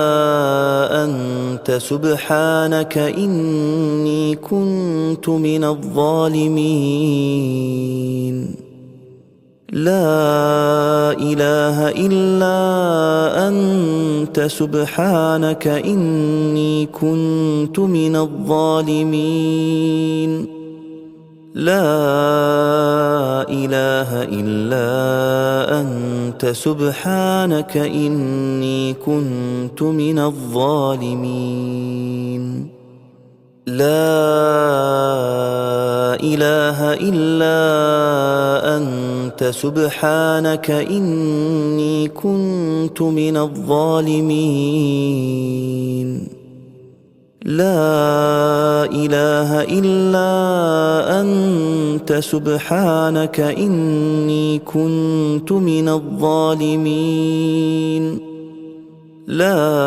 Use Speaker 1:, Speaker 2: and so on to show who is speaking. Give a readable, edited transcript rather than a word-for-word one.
Speaker 1: أنت سبحانك إني كنت من الظالمين لا إله إلا أنت سبحانك إني كنت من الظالمين لا إله إلا أنت سبحانك إني كنت من الظالمين لا إله إلا أنت سبحانك إني كنت من الظالمين لا إله إلا أنت سبحانك إني كنت من الظالمين لا